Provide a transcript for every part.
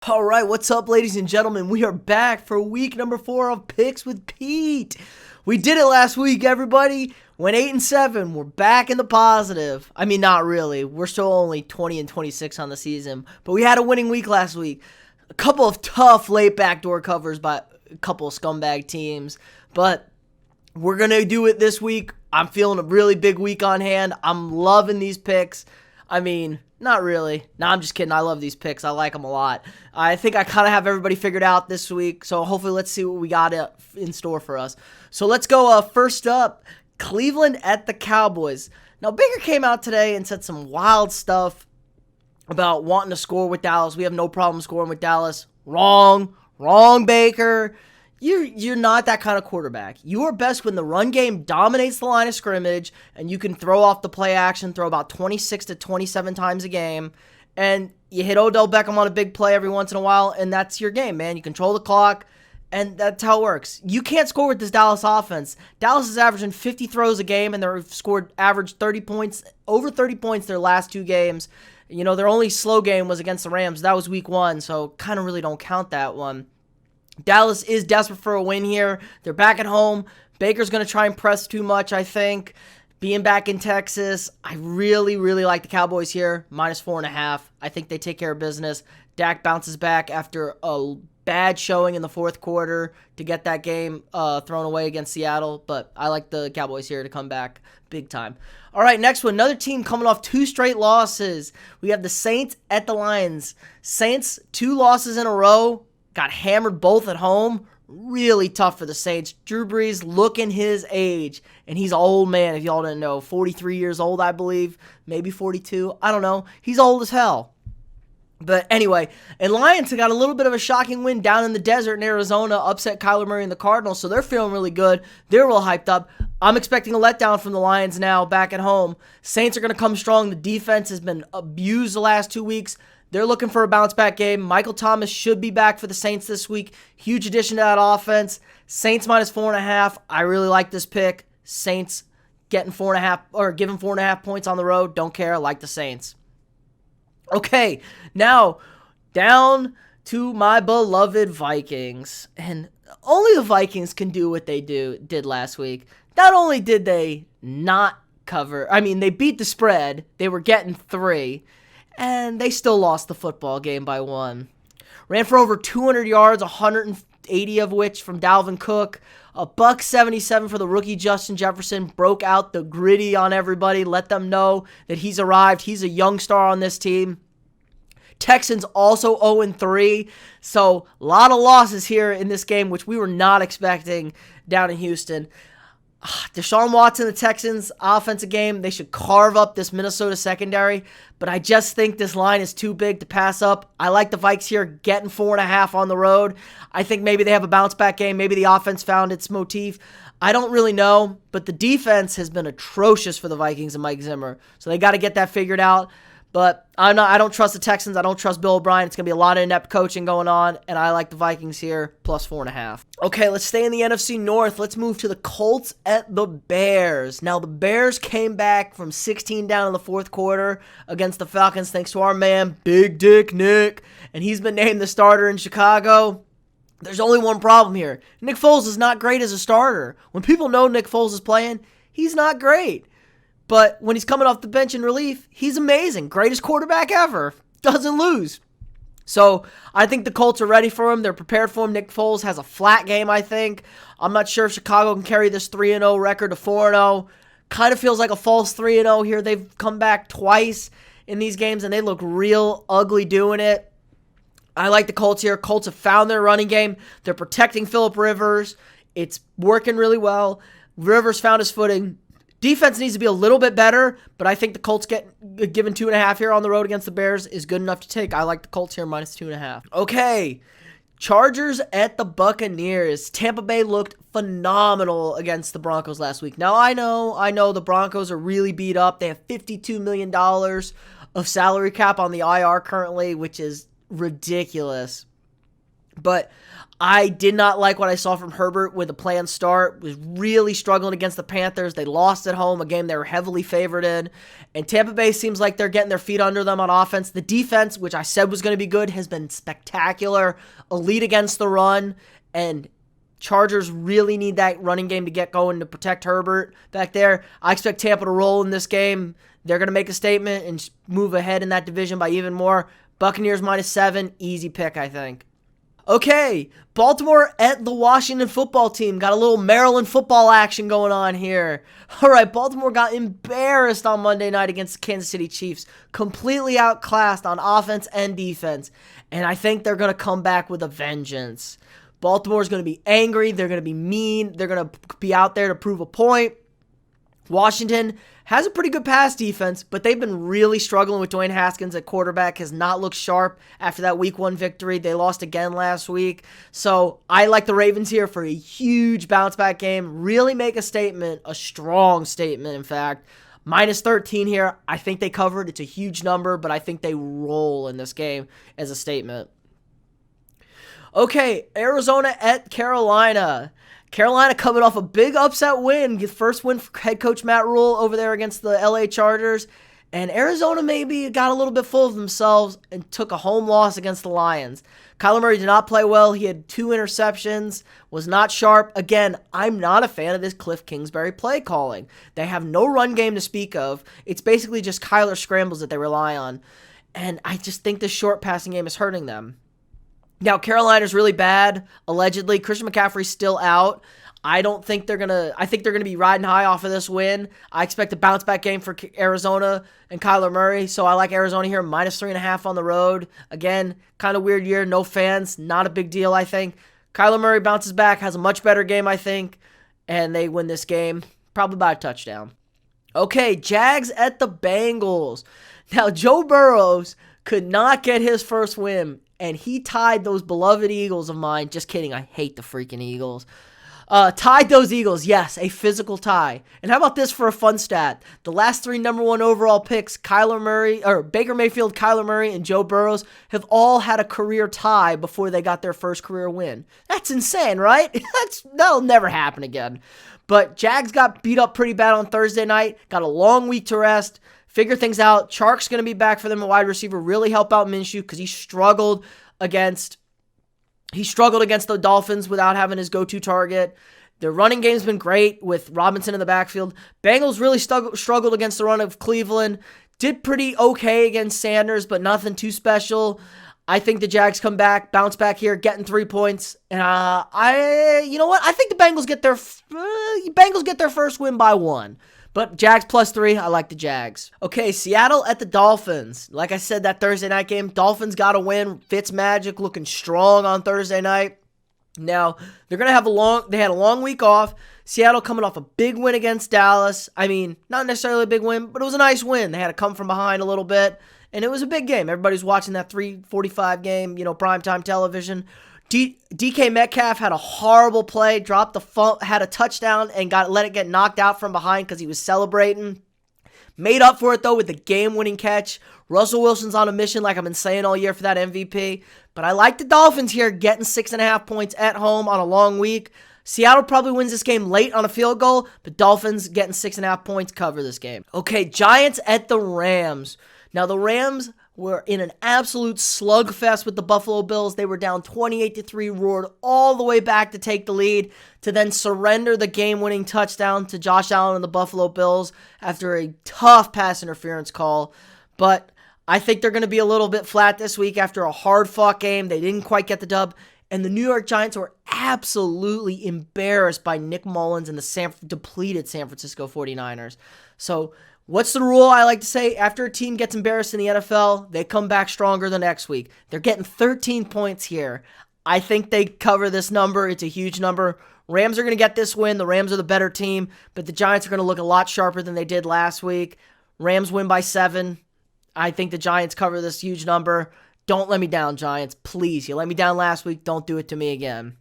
All right, what's up, ladies and gentlemen? We are back for week number 4 of Picks with Pete. We did it last week, everybody. Went 8-7. We're back in the positive. I mean, not really. We're still only 20-26 on the season, but we had a winning week last week. A couple of tough late backdoor covers by a couple of scumbag teams, but we're gonna do it this week. I'm feeling a really big week on hand. I'm loving these picks. I mean, not really. No, I'm just kidding. I love these picks. I like them a lot. I think I kind of have everybody figured out this week. So hopefully let's see what we got in store for us. So let's go first up, Cleveland at the Cowboys. Now, Baker came out today and said some wild stuff about wanting to score with Dallas. We have no problem scoring with Dallas. Wrong, Baker. You're not that kind of quarterback. You are best when the run game dominates the line of scrimmage and you can throw off the play action, throw about 26 to 27 times a game, and you hit Odell Beckham on a big play every once in a while, and that's your game, man. You control the clock, and that's how it works. You can't score with this Dallas offense. Dallas is averaging 50 throws a game, and they've scored average 30 points, over 30 points their last 2 games. You know, their only slow game was against the Rams. That was week 1, so kind of really don't count that one. Dallas is desperate for a win here. They're back at home. Baker's going to try and press too much, I think. Being back in Texas, I really like the Cowboys here. -4.5. I think they take care of business. Dak bounces back after a bad showing in the fourth quarter to get that game thrown away against Seattle. But I like the Cowboys here to come back big time. All right, next one. Another team coming off 2 straight losses. We have the Saints at the Lions. Saints, 2 losses in a row. Got hammered both at home. Really tough for the Saints. Drew Brees looking his age. And he's an old man, if y'all didn't know. 43 years old, I believe. Maybe 42. I don't know. He's old as hell. But anyway, and Lions got a little bit of a shocking win down in the desert in Arizona. Upset Kyler Murray and the Cardinals. So they're feeling really good. They're real hyped up. I'm expecting a letdown from the Lions now back at home. Saints are going to come strong. The defense has been abused the last 2 weeks. They're looking for a bounce-back game. Michael Thomas should be back for the Saints this week. Huge addition to that offense. Saints -4.5. I really like this pick. Saints getting 4.5 or giving 4.5 points on the road. Don't care. I like the Saints. Okay, now down to my beloved Vikings. And only the Vikings can do what they did last week. Not only did they not cover, I mean, they beat the spread. They were getting 3. And they still lost the football game by 1. Ran for over 200 yards, 180 of which from Dalvin Cook. $177 for the rookie Justin Jefferson. Broke out the gritty on everybody. Let them know that he's arrived. He's a young star on this team. Texans also 0-3. So a lot of losses here in this game, which we were not expecting down in Houston. Deshaun Watson, the Texans offensive game, they should carve up this Minnesota secondary, but I just think this line is too big to pass up. I like the Vikes here getting 4.5 on the road. I think maybe they have a bounce back game. Maybe the offense found its motif. I don't really know, but the defense has been atrocious for the Vikings and Mike Zimmer, so they got to get that figured out. But I don't trust the Texans. I don't trust Bill O'Brien. It's going to be a lot of inept coaching going on, and I like the Vikings here, +4.5. Okay, let's stay in the NFC North. Let's move to the Colts at the Bears. Now, the Bears came back from 16 down in the fourth quarter against the Falcons thanks to our man, Big Dick Nick, and he's been named the starter in Chicago. There's only one problem here. Nick Foles is not great as a starter. When people know Nick Foles is playing, he's not great. But when he's coming off the bench in relief, he's amazing. Greatest quarterback ever. Doesn't lose. So I think the Colts are ready for him. They're prepared for him. Nick Foles has a flat game, I think. I'm not sure if Chicago can carry this 3-0 record to 4-0. Kind of feels like a false 3-0 here. They've come back twice in these games, and they look real ugly doing it. I like the Colts here. Colts have found their running game. They're protecting Phillip Rivers. It's working really well. Rivers found his footing. Defense needs to be a little bit better, but I think the Colts given 2.5 here on the road against the Bears is good enough to take. I like the Colts here -2.5. Okay, Chargers at the Buccaneers. Tampa Bay looked phenomenal against the Broncos last week. Now, I know the Broncos are really beat up. They have $52 million of salary cap on the IR currently, which is ridiculous. But I did not like what I saw from Herbert with a planned start. Was really struggling against the Panthers. They lost at home, a game they were heavily favored in. And Tampa Bay seems like they're getting their feet under them on offense. The defense, which I said was going to be good, has been spectacular. Elite against the run. And Chargers really need that running game to get going to protect Herbert back there. I expect Tampa to roll in this game. They're going to make a statement and move ahead in that division by even more. Buccaneers -7. Easy pick, I think. Okay, Baltimore at the Washington football team. Got a little Maryland football action going on here. All right, Baltimore got embarrassed on Monday night against the Kansas City Chiefs. Completely outclassed on offense and defense. And I think they're going to come back with a vengeance. Baltimore's going to be angry. They're going to be mean. They're going to be out there to prove a point. Washington has a pretty good pass defense, but they've been really struggling with Dwayne Haskins at quarterback. Has not looked sharp after that Week 1 victory. They lost again last week. So I like the Ravens here for a huge bounce-back game. Really make a statement, a strong statement, in fact. -13 here. I think they covered. It's a huge number, but I think they roll in this game as a statement. Okay, Arizona at Carolina. Carolina coming off a big upset win. First win for head coach Matt Rule over there against the LA Chargers. And Arizona maybe got a little bit full of themselves and took a home loss against the Lions. Kyler Murray did not play well. He had 2 interceptions, was not sharp. Again, I'm not a fan of this Cliff Kingsbury play calling. They have no run game to speak of. It's basically just Kyler scrambles that they rely on. And I just think the short passing game is hurting them. Now, Carolina's really bad, allegedly. Christian McCaffrey's still out. I think they're gonna be riding high off of this win. I expect a bounce-back game for Arizona and Kyler Murray, so I like Arizona here, -3.5 on the road. Again, kind of weird year, no fans, not a big deal, I think. Kyler Murray bounces back, has a much better game, I think, and they win this game, probably by a touchdown. Okay, Jags at the Bengals. Now, Joe Burrows could not get his first win, and he tied those beloved Eagles of mine. Just kidding, I hate the freaking Eagles. Tied those Eagles, yes, a physical tie. And how about this for a fun stat? The last 3 number 1 overall picks, Baker Mayfield, Kyler Murray, and Joe Burrows, have all had a career tie before they got their first career win. That's insane, right? That'll never happen again. But Jags got beat up pretty bad on Thursday night, got a long week to rest, figure things out. Chark's going to be back for them, a wide receiver, really help out Minshew because he struggled against the Dolphins without having his go-to target. Their running game's been great with Robinson in the backfield. Bengals really struggled against the run of Cleveland. Did pretty okay against Sanders, but nothing too special. I think the Jags come back, bounce back here, getting 3 points. And you know what? I think the Bengals get their first win by 1. But Jags +3, I like the Jags. Okay, Seattle at the Dolphins. Like I said, that Thursday night game, Dolphins got a win. Fitzmagic looking strong on Thursday night. Now, they had a long week off. Seattle coming off a big win against Dallas. I mean, not necessarily a big win, but it was a nice win. They had to come from behind a little bit, and it was a big game. Everybody's watching that 3:45 game, primetime television. DK Metcalf had a horrible play, dropped had a touchdown, and let it get knocked out from behind because he was celebrating. Made up for it, though, with the game-winning catch. Russell Wilson's on a mission, like I've been saying all year, for that MVP. But I like the Dolphins here, getting 6.5 points at home on a long week. Seattle probably wins this game late on a field goal, but Dolphins getting 6.5 points cover this game. Okay, Giants at the Rams. Now, the Rams were in an absolute slugfest with the Buffalo Bills. They were down 28-3, roared all the way back to take the lead, to then surrender the game-winning touchdown to Josh Allen and the Buffalo Bills after a tough pass interference call. But I think they're going to be a little bit flat this week after a hard-fought game. They didn't quite get the dub. And the New York Giants were absolutely embarrassed by Nick Mullins and the depleted San Francisco 49ers. So what's the rule I like to say? After a team gets embarrassed in the NFL, they come back stronger the next week. They're getting 13 points here. I think they cover this number. It's a huge number. Rams are going to get this win. The Rams are the better team, but the Giants are going to look a lot sharper than they did last week. Rams win by 7. I think the Giants cover this huge number. Don't let me down, Giants. Please. You let me down last week. Don't do it to me again.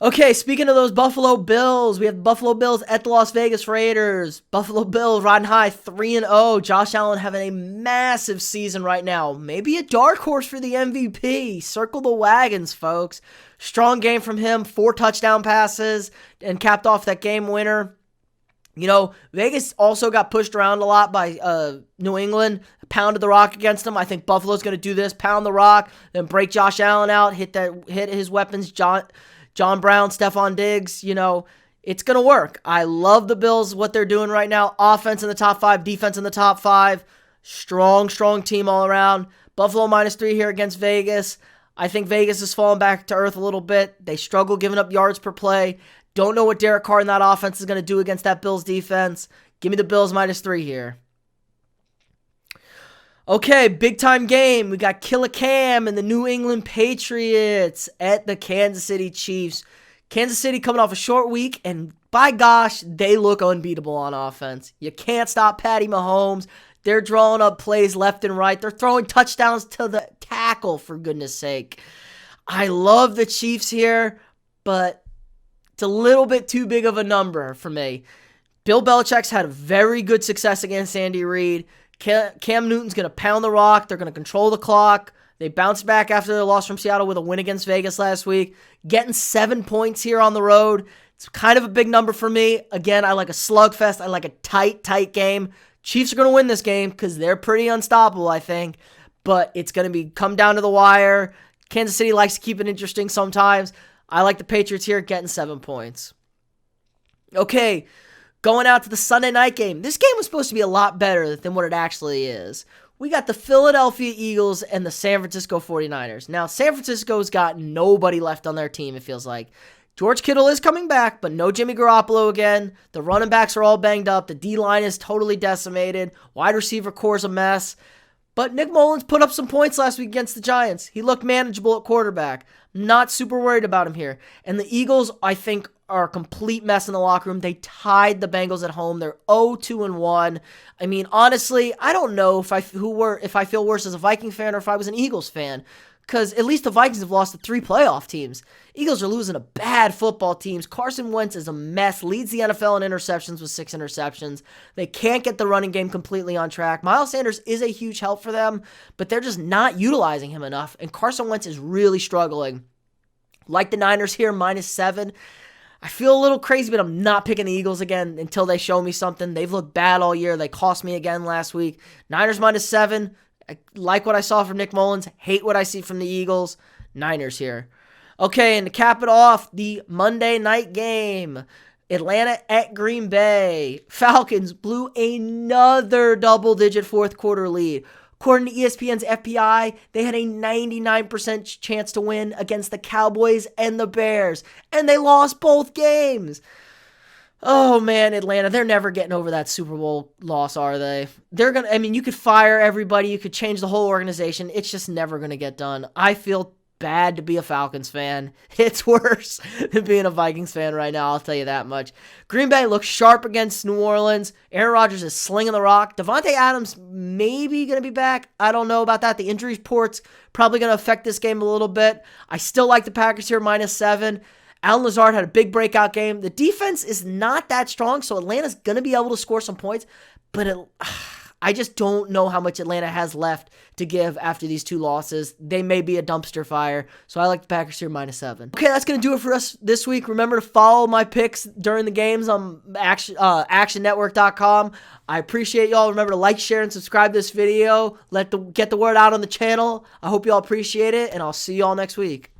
Okay, speaking of those Buffalo Bills, we have the Buffalo Bills at the Las Vegas Raiders. Buffalo Bills riding high 3-0. Josh Allen having a massive season right now. Maybe a dark horse for the MVP. Circle the wagons, folks. Strong game from him. 4 touchdown passes and capped off that game winner. You know, Vegas also got pushed around a lot by New England, pounded the rock against them. I think Buffalo's going to do this, pound the rock, then break Josh Allen out, hit his weapons, John Brown, Stephon Diggs. You know, it's going to work. I love the Bills, what they're doing right now. Offense in the top 5, defense in the top 5. Strong team all around. Buffalo -3 here against Vegas. I think Vegas is falling back to earth a little bit. They struggle giving up yards per play. Don't know what Derek Carr and that offense is going to do against that Bills defense. Give me the Bills -3 here. Okay, big time game. We got Killer Cam and the New England Patriots at the Kansas City Chiefs. Kansas City coming off a short week, and by gosh, they look unbeatable on offense. You can't stop Patty Mahomes. They're drawing up plays left and right. They're throwing touchdowns to the tackle, for goodness sake. I love the Chiefs here, but it's a little bit too big of a number for me. Bill Belichick's had very good success against Andy Reid. Cam Newton's going to pound the rock. They're going to control the clock. They bounced back after their loss from Seattle with a win against Vegas last week. Getting 7 points here on the road. It's kind of a big number for me. Again, I like a slugfest. I like a tight game. Chiefs are going to win this game because they're pretty unstoppable, I think. But it's going to come down to the wire. Kansas City likes to keep it interesting sometimes. I like the Patriots here getting 7 points. Okay, going out to the Sunday night game. This game was supposed to be a lot better than what it actually is. We got the Philadelphia Eagles and the San Francisco 49ers. Now, San Francisco's got nobody left on their team, it feels like. George Kittle is coming back, but no Jimmy Garoppolo again. The running backs are all banged up. The D-line is totally decimated. Wide receiver core is a mess. But Nick Mullins put up some points last week against the Giants. He looked manageable at quarterback. Not super worried about him here. And the Eagles, I think, are a complete mess in the locker room. They tied the Bengals at home. They're 0-2-1. I mean, honestly, I don't know if I feel worse as a Viking fan or if I was an Eagles fan. Because at least the Vikings have lost to 3 playoff teams. Eagles are losing to bad football teams. Carson Wentz is a mess. Leads the NFL in interceptions with 6 interceptions. They can't get the running game completely on track. Miles Sanders is a huge help for them, but they're just not utilizing him enough. And Carson Wentz is really struggling. Like the Niners here, -7. I feel a little crazy, but I'm not picking the Eagles again until they show me something. They've looked bad all year. They cost me again last week. Niners -7. I like what I saw from Nick Mullins. Hate what I see from the Eagles. Niners here. Okay, and to cap it off, the Monday night game. Atlanta at Green Bay. Falcons blew another double-digit fourth quarter lead. According to ESPN's FPI, they had a 99% chance to win against the Cowboys and the Bears. And they lost both games. Oh, man, Atlanta, they're never getting over that Super Bowl loss, are they? You could fire everybody. You could change the whole organization. It's just never going to get done. I feel bad to be a Falcons fan. It's worse than being a Vikings fan right now, I'll tell you that much. Green Bay looks sharp against New Orleans. Aaron Rodgers is slinging the rock. Devontae Adams maybe going to be back. I don't know about that. The injury report's probably going to affect this game a little bit. I still like the Packers here, -7. Allen Lazard had a big breakout game. The defense is not that strong, so Atlanta's going to be able to score some points, but I just don't know how much Atlanta has left to give after these 2 losses. They may be a dumpster fire, so I like the Packers here -7. Okay, that's going to do it for us this week. Remember to follow my picks during the games on actionnetwork.com. I appreciate y'all. Remember to like, share, and subscribe to this video. Get the word out on the channel. I hope y'all appreciate it, and I'll see y'all next week.